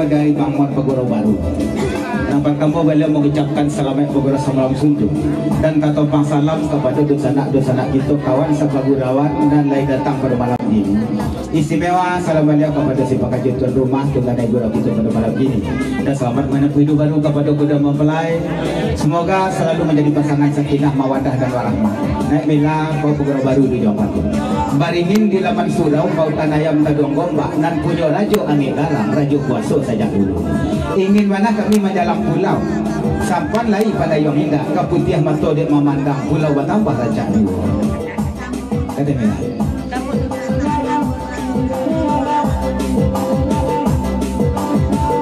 Dari Bangmon Pagoro Baru. Nampak kamu beliau mengucapkan selamat Pagoro Samalam Sundu dan katompang salam kepada dosanak kita kawan sepagurawan dan lain datang pada malam ini. Istimewa salam beliau kepada si pekerja tuan rumah dengan ibu kita pada malam ini dan selamat menempuh hidup baru kepada kuda mempelai. Semoga selalu menjadi pasangan sakinah mawadah dan warahmah. Naik bila kau Pagoro Baru di Jawa Baru. Baringin di laman surau kau tanayam tadong gombak nan punya rajo angin dalam rajo kuasa saja dulu. Ingin mana kami menjalan pulau sampan lai pada yang indah kaputiah mato dek memandang pulau bertambah raja dulu. Kata mina.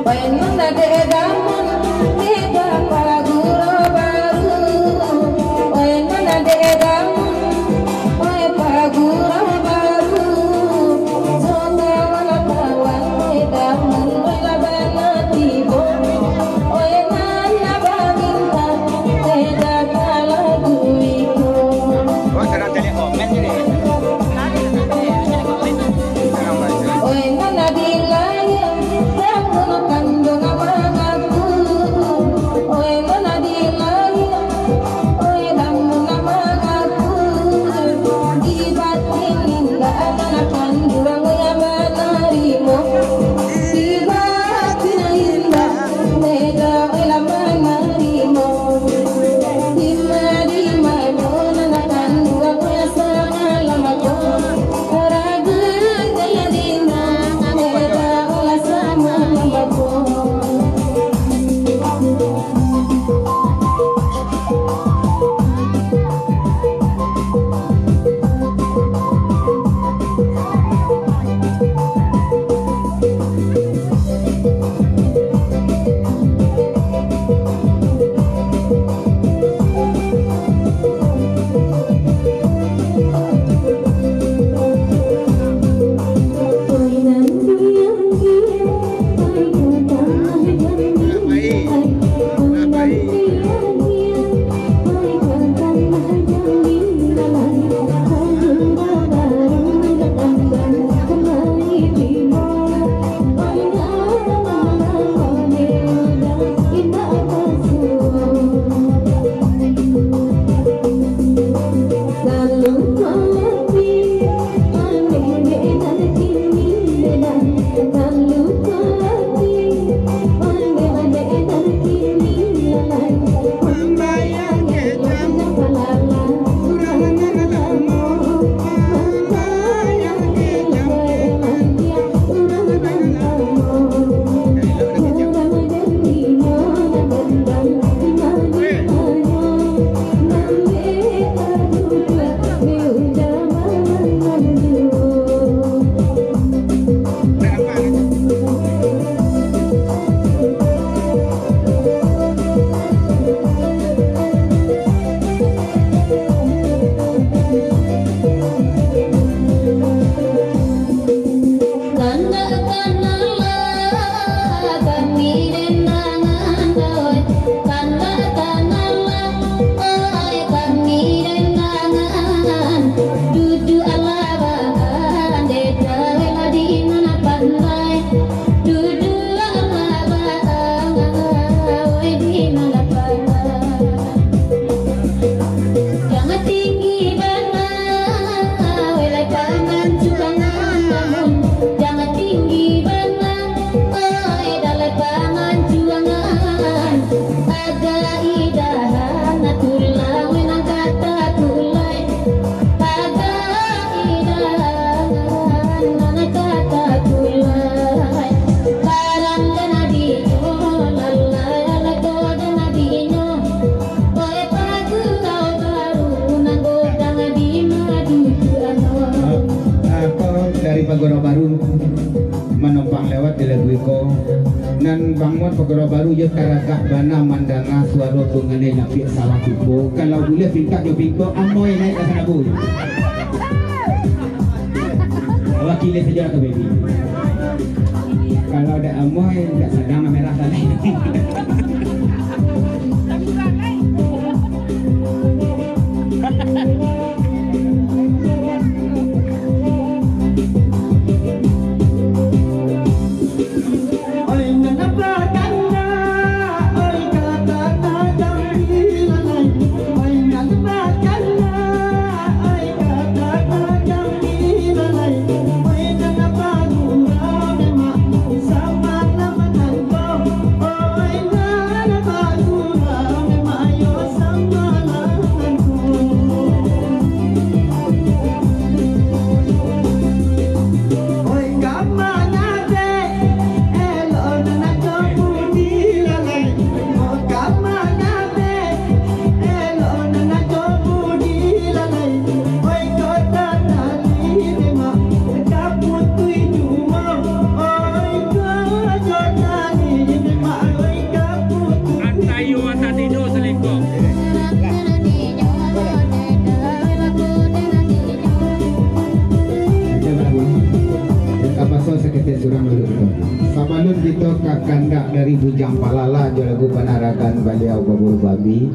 Pengen ada damun beda Pagoro Baru. Pengen ada damun Pagoro Baru. Soda wala kawan damun wala banatibo. Pengen apa minta beda kalau duiko. Wah, serang jadi komen ini. dari Pagoro Baru menumpang lewat di lagu iko nan bangun Pagoro Baru yo karagak bana mandanga suara tungane napi salah tipu kalau boleh pingkat yo pingko amoy naik ke sana bu wakilnya saja ke baby kalau ada amoy enggak sedang merah sana. Sabalun kita kakandak dari Bujang Palala lagu Panaragan Baliau Babul Babi.